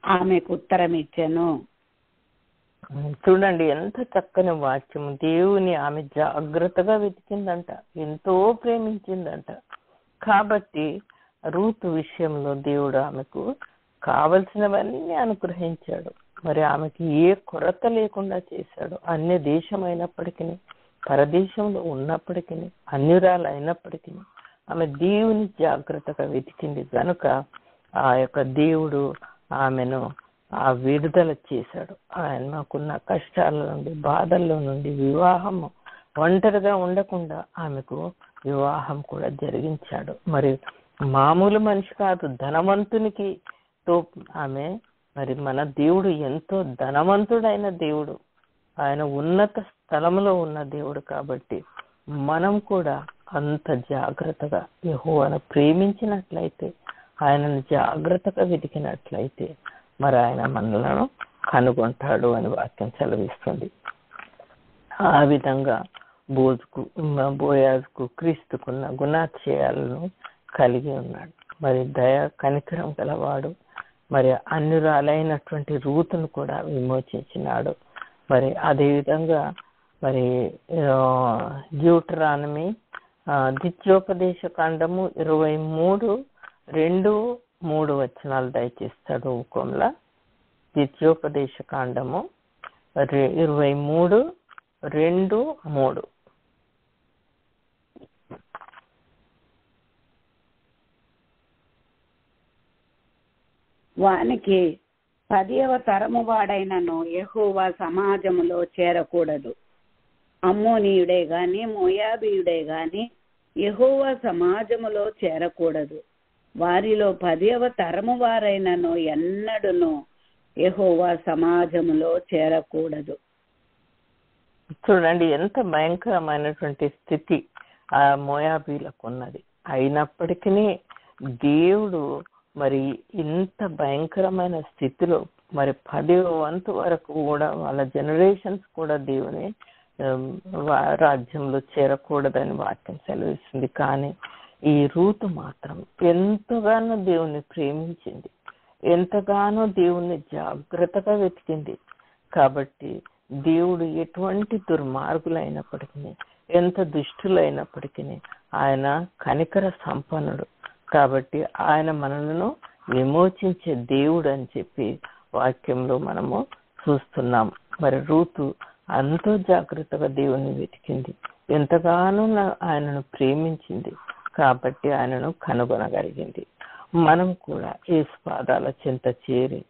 ఆమెకు ఉత్తరం ఇచ్చెను. చూడండి ఎంత చక్కని వాక్యం. దేవుని ఆమె జాగ్రత్తగా వెతికిందంట, ఎంతో ప్రేమించిందంట. కాబట్టి రూతు విషయంలో దేవుడు ఆమెకు కావలసినవన్నీ అనుగ్రహించాడు. మరి ఆమెకి ఏ కొరత లేకుండా చేశాడు. అన్య దేశం అయినప్పటికీ, పరదేశంలో ఉన్నప్పటికీ, అన్యురాలు అయినప్పటికీ ఆమె దేవుని జాగ్రత్తగా వెతికింది కనుక ఆ యొక్క దేవుడు ఆమెను ఆ విడుదల చేశాడు. ఆయనకున్న కష్టాల నుండి, బాధల్లో నుండి వివాహం, ఒంటరిగా ఉండకుండా ఆమెకు వివాహం కూడా జరిగించాడు. మరి మామూలు మనిషి కాదు, ధనవంతునికి తో ఆమె, మరి మన దేవుడు ఎంతో ధనవంతుడైన దేవుడు, ఆయన ఉన్నత స్థలంలో ఉన్న దేవుడు. కాబట్టి మనం కూడా అంత జాగ్రత్తగా యెహోవాను ప్రేమించినట్లయితే, ఆయనను జాగ్రత్తగా వెతికినట్లయితే మరి ఆయన మనలను కనుగొంటాడు అని వాక్యం సెలవిస్తుంది. ఆ విధంగా బోయాజుకు క్రీస్తుకున్న గుణాతిశయాలను కలిగి ఉన్నాడు. మరి దయ కనికరం గలవాడు. మరి అన్యురాలైనటువంటి రూతును కూడా విమోచించినాడు. మరి అదేవిధంగా మరి డ్యూటరానమీ ద్వితీయోపదేశ కాండము 23:2-3 వచనాలు దయచేసి చదువుకోమలా. ద్వితీయోపదేశ కాండము 23:2-3. వానికి 10వ తరము వాడైనను యెహోవా సమాజములో చేరకూడదు. అమ్మోనీయుడే గాని మోయాబీయుడే గాని యెహోవా సమాజములో చేరకూడదు. వారిలో 10వ తరము వారైనను ఎన్నడూను యెహోవా సమాజములో చేరకూడదు. చూడండి ఎంత భయంకరమైనటువంటి స్థితి ఆ మోయాబీలకు ఉన్నది. అయినప్పటికీ దేవుడు మరి ఇంత భయంకరమైన స్థితిలో మరి 10వ వంతు వరకు కూడా వాళ్ళ జనరేషన్స్ కూడా దేవుని రాజ్యంలో చేరకూడదని వాక్యం సెలవిస్తుంది. కానీ ఈ రూతు మాత్రం ఎంతగానో దేవుని ప్రేమించింది, ఎంతగానో దేవుణ్ణి జాగ్రత్తగా వెతికింది. కాబట్టి దేవుడు ఎటువంటి దుర్మార్గులైనప్పటికీ, ఎంత దుష్టులైనప్పటికీ ఆయన కనికర సంపన్నుడు. కాబట్టి ఆయన మనలను విమోచించే దేవుడు అని చెప్పి వాక్యంలో మనము చూస్తున్నాం. మరి రూతు ఎంతో జాగ్రత్తగా దేవుని వెతికింది, ఎంతగానో ఆయనను ప్రేమించింది. కాబట్టి ఆయనను కనుగొనగలిగింది. మనం కూడా యేసు పాదాల చెంత చేరి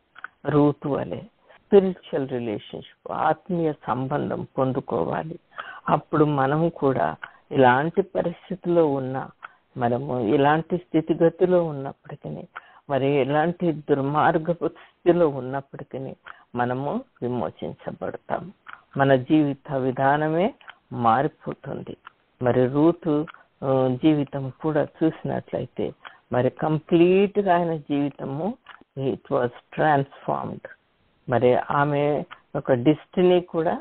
రూతు వలె స్పిరిచువల్ రిలేషన్షిప్, ఆత్మీయ సంబంధం పొందుకోవాలి. అప్పుడు మనం కూడా ఇలాంటి పరిస్థితిలో ఉన్నా, మనము ఇలాంటి స్థితిగతిలో ఉన్నప్పటికీ, మరి ఎలాంటి దుర్మార్గపు స్థితిలో ఉన్నప్పటికీ మనము విమోచించబడతాం. మన జీవిత విధానమే మారిపోతుంది. మరి రూతు జీవితం కూడా చూసినట్లయితే మరి కంప్లీట్ గా ఆయన జీవితము ఇట్ వాజ్ ట్రాన్స్ఫార్మ్డ్. మరి ఆమె ఒక డెస్టినీ కూడా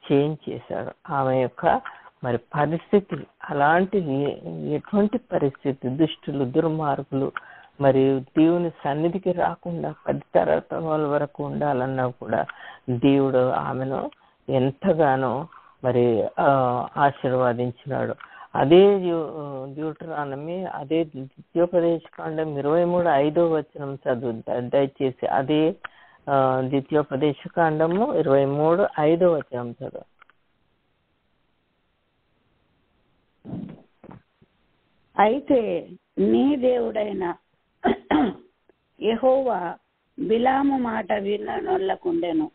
చేంజ్ చేశాడు. ఆమె యొక్క మరి పరిస్థితి అలాంటిది, ఎటువంటి పరిస్థితి, దుష్టులు దుర్మార్గులు మరియు దేవుని సన్నిధికి రాకుండా 10 తరాల వరకు ఉండాలన్నా కూడా దేవుడు ఆమెను ఎంతగానో మరి ఆశీర్వదించినాడు. అదే డ్యూటరానమీ, అదే ద్వితీయోపదేశకాండం 23:5 చదువు దయచేసి. అదే ద్వితీయోపదేశకాండము 23:5 చదువు. అయితే నీ దేవుడైన యెహోవా బిలాము మాట విననొల్లకుండెను.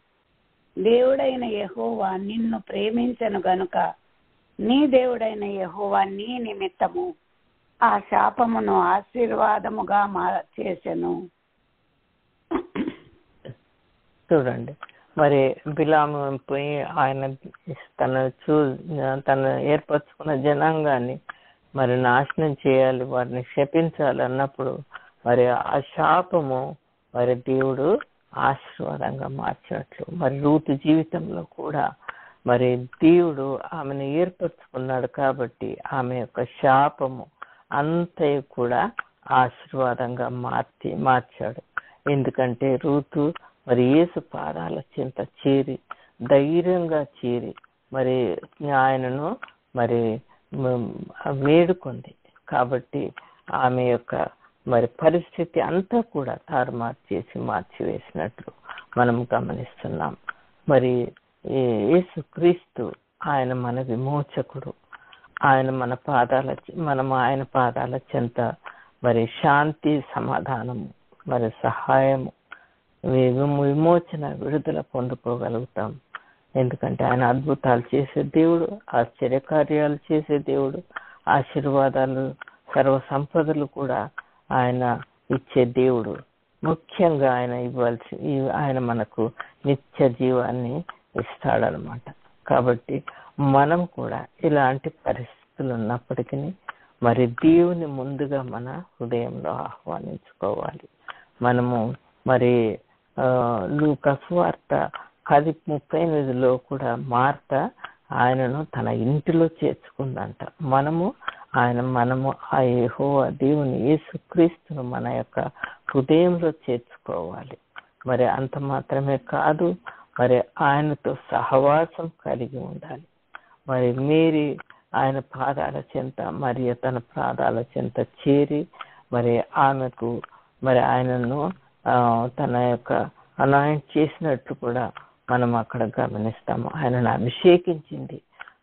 దేవుడైన యెహోవా నిన్ను ప్రేమించెను గనుక నీ దేవుడైన యెహోవా నీ నిమిత్తము ఆ శాపమును ఆశీర్వాదముగా చేసెను. చూడండి, మరి బిలాము పోయి ఆయన తను ఏర్పరచుకున్న జనాంగాన్ని మరి నాశనం చేయాలి, వారిని శపించాలి అన్నప్పుడు మరి ఆ శాపము మరి దేవుడు ఆశీర్వాదంగా మార్చినట్లు మరి రూతు జీవితంలో కూడా మరి దేవుడు ఆమెను ఏర్పరచుకున్నాడు కాబట్టి ఆమె యొక్క శాపము అంతయు కూడా ఆశీర్వాదంగా మార్చాడు. ఎందుకంటే రూతు మరి యేసు పాదాల చెంత చేరి ధైర్యంగా చేరి మరి ఆయనను మరి వేడుకుంది. కాబట్టి ఆమె యొక్క మరి పరిస్థితి అంతా కూడా మార్చివేసినట్లు మనం గమనిస్తున్నాం. మరి యేసు క్రీస్తు ఆయన మన విమోచకుడు. ఆయన పాదాల చెంత మరి శాంతి, సమాధానము, మరి సహాయము, విమోచన, విడుదల పొందుకోగలుగుతాం. ఎందుకంటే ఆయన అద్భుతాలు చేసే దేవుడు, ఆశ్చర్యకార్యాలు చేసే దేవుడు, ఆశీర్వాదాలు, సర్వ సంపదలు కూడా ఆయన ఇచ్చే దేవుడు. ముఖ్యంగా ఆయన మనకు నిత్య జీవాన్ని ఇస్తాడనమాట. కాబట్టి మనం కూడా ఇలాంటి పరిస్థితులు ఉన్నప్పటికీ మరి దేవుని ముందుగా మన హృదయంలో ఆహ్వానించుకోవాలి. మనము మరి లూకా సువార్త 10:38 కూడా మార్త ఆయనను తన ఇంటిలో చేర్చుకుందంట. మనము ఆ యెహోవా దేవుని యేసుక్రీస్తును మన యొక్క హృదయంలో చేర్చుకోవాలి. మరి అంత మాత్రమే కాదు, మరి ఆయనతో సహవాసం కలిగి ఉండాలి. మరి మేరీ ఆయన పాదాల చెంత, మరియు తన పాదాల చెంత చేరి మరి ఆమెకు మరి ఆయనను తన యొక్క అనాయింట్ చేసినట్టు కూడా మనం అక్కడ గమనిస్తాము. ఆయనను అభిషేకించింది,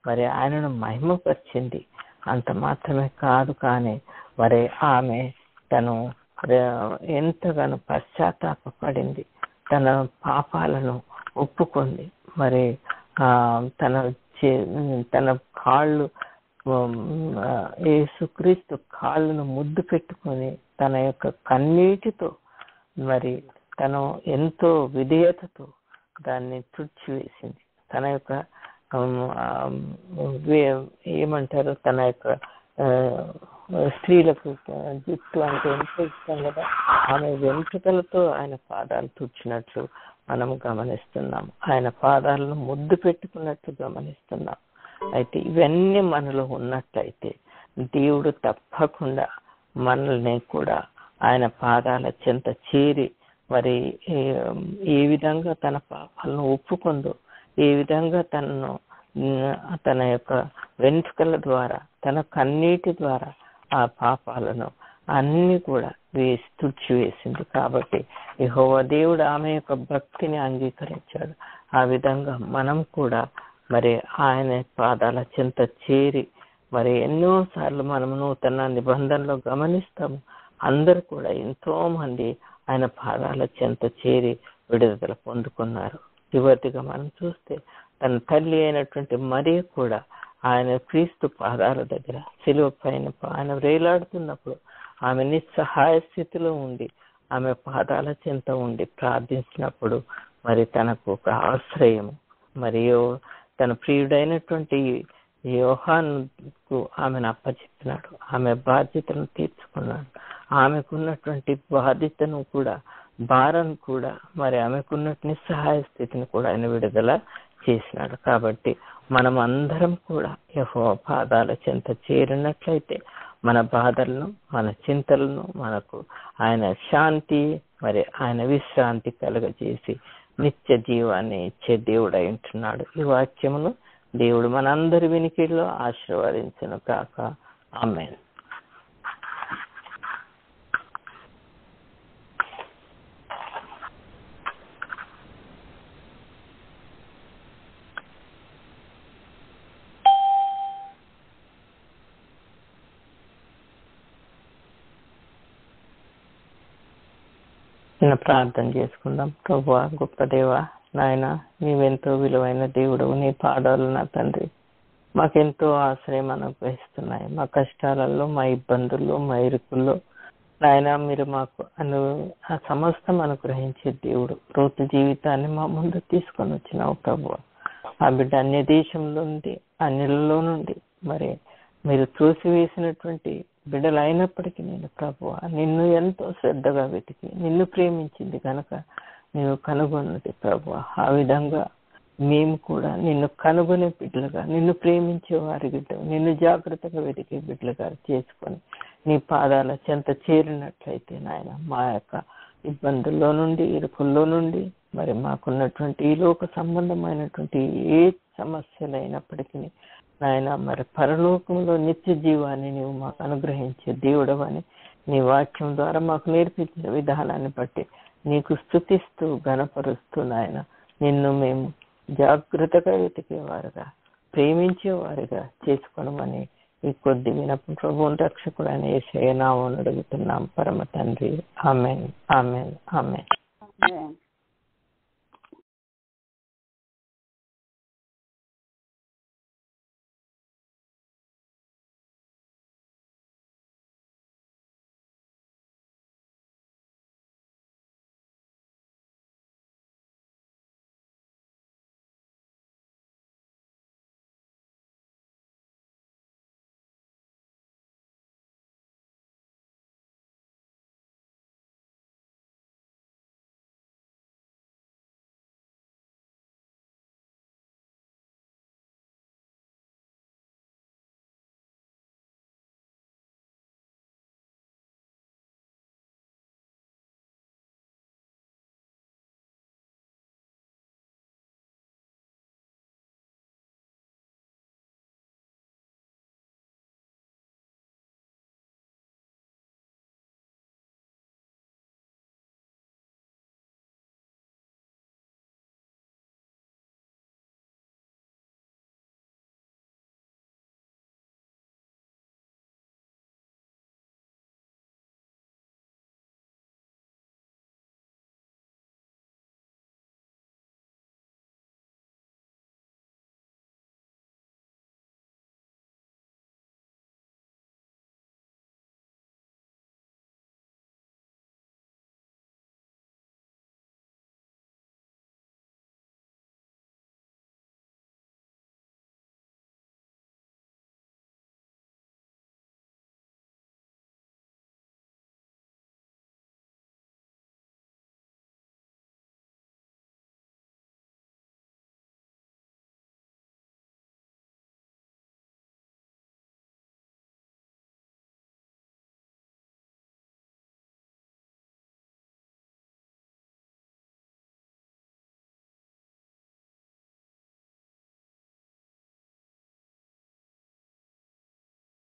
మరి ఆయనను మహిమపరిచింది. అంత మాత్రమే కాదు, కానీ మరి ఆమె తను ఎంతగానో పశ్చాత్తాపపడింది, తన పాపాలను ఒప్పుకుంది. మరి తన కాళ్ళు, యేసుక్రీస్తు కాళ్ళను ముద్దు పెట్టుకొని తన యొక్క కన్నీటితో మరి తను ఎంతో విధేయతతో దాన్ని తుడిచివేసింది. తన యొక్క ఏమంటారు, తన యొక్క స్త్రీలకు జుట్టు అంటే ఎంతో ఇష్టం కదా, ఆమె వెంట్రుకలతో ఆయన పాదాలు తుడిచినట్లు మనం గమనిస్తున్నాం. ఆయన పాదాలను ముద్దు పెట్టుకున్నట్లు గమనిస్తున్నాం. అయితే ఇవన్నీ మనలో ఉన్నట్లయితే దేవుడు తప్పకుండా మనల్ని కూడా ఆయన పాదాల చెంత చేరి మరి ఏ విధంగా తన పాపాలను ఒప్పుకుందో, ఏ విధంగా తన యొక్క వెంట్రుకల ద్వారా, తన కన్నీటి ద్వారా ఆ పాపాలను అన్ని కూడా తుడిచివేసింది. కాబట్టి యెహోవా దేవుడు ఆమె యొక్క భక్తిని అంగీకరించాడు. ఆ విధంగా మనం కూడా మరి ఆయన పాదాల చెంత చేరి మరి ఎన్నోసార్లు మనం నూతన నిబంధనలో గమనిస్తాము. అందరూ కూడా ఎంతో మంది ఆయన పాదాల చెంత చేరి విడుదల పొందుకున్నారు. చివరిగా మనం చూస్తే తన తల్లి అయినటువంటి మరియ కూడా ఆయన క్రీస్తు పాదాల దగ్గర శిలువ పైన ఆయన వేలాడుతున్నప్పుడు ఆమె నిస్సహాయ స్థితిలో ఉండి ఆమె పాదాల చెంత ఉండి ప్రార్థించినప్పుడు మరి తనకు ఒక ఆశ్రయము, మరియు తన ప్రియుడైనటువంటి యోహానుకు ఆమెను అప్పచెప్పినాడు. ఆమె బాధ్యతను తీర్చుకున్నాడు. ఆమెకున్నటువంటి బాధ్యతను కూడా, భారం కూడా, మరి ఆమెకున్న నిస్సహాయ స్థితిని కూడా ఆయన విడుదల చేసినాడు. కాబట్టి మనం అందరం కూడా యెహోవా పాదాల చెంత చేరినట్లయితే మన బాధలను, మన చింతలను మనకు ఆయన శాంతి, మరి ఆయన విశ్రాంతి కలుగజేసి నిత్య జీవాన్ని ఇచ్చే దేవుడు అయి ఉంటున్నాడు. ఈ వాక్యమును దేవుడు మనందరి వినికిడిలో ఆశీర్వదించును కాక. ఆమేన్. చిన్న ప్రార్థన చేసుకుందాం. ప్రభువా, గొప్ప దేవా, నాయన నీవెంతో విలువైన దేవుడు. నీ పాదాలు నా తండ్రి మాకెంతో ఆశ్రయం అనుగ్రహిస్తున్నాయి. మా కష్టాలలో, మా ఇబ్బందుల్లో, మా ఇరుకుల్లో నాయన మీరు మాకు ఆ సమస్తం అనుగ్రహించే దేవుడు. రోజు జీవితాన్ని మా ముందు తీసుకొని వచ్చినావు ప్రభువా. ఆ బిడ్డ అన్య దేశంలో నుండి, అన్యులలో నుండి మరి మీరు త్రోసివేసినటువంటి బిడ్డలు అయినప్పటికీ నేను ప్రభువా నిన్ను ఎంతో శ్రద్ధగా వెతికి నిన్ను ప్రేమించింది కనుక నేను కనుగొన్నది ప్రభువా. ఆ విధంగా మేము కూడా నిన్ను కనుగొనే బిడ్డలుగా, నిన్ను ప్రేమించే వారి బిడ్డ, నిన్ను జాగ్రత్తగా వెతికే బిడ్డలుగా చేసుకొని నీ పాదాల చెంత చేరినట్లయితే నాయన మా యొక్క ఇబ్బందుల్లో నుండి, ఇరుకుల్లో నుండి మరి మాకున్నటువంటి ఈ లోక సంబంధమైనటువంటి ఏ సమస్యలైనప్పటికీ నాయన మరి పరలోకంలో నిత్య జీవాన్ని నీవు మాకు అనుగ్రహించే దేవుడవని నీ వాక్యం ద్వారా మాకు నేర్పించిన విధానాన్ని బట్టి నీకు స్తుతిస్తూ ఘనపరుస్తూ నాయన నిన్ను మేము జాగ్రత్తగా వెతికేవారుగా, ప్రేమించేవారుగా చేసుకోనమని ఈ కొద్ది వినప్పుడు ప్రభు రక్షకుడైన యేసయ్య నామమున అడుగుతున్నాం పరమ తండ్రి. ఆమేన్, ఆమేన్, ఆమేన్.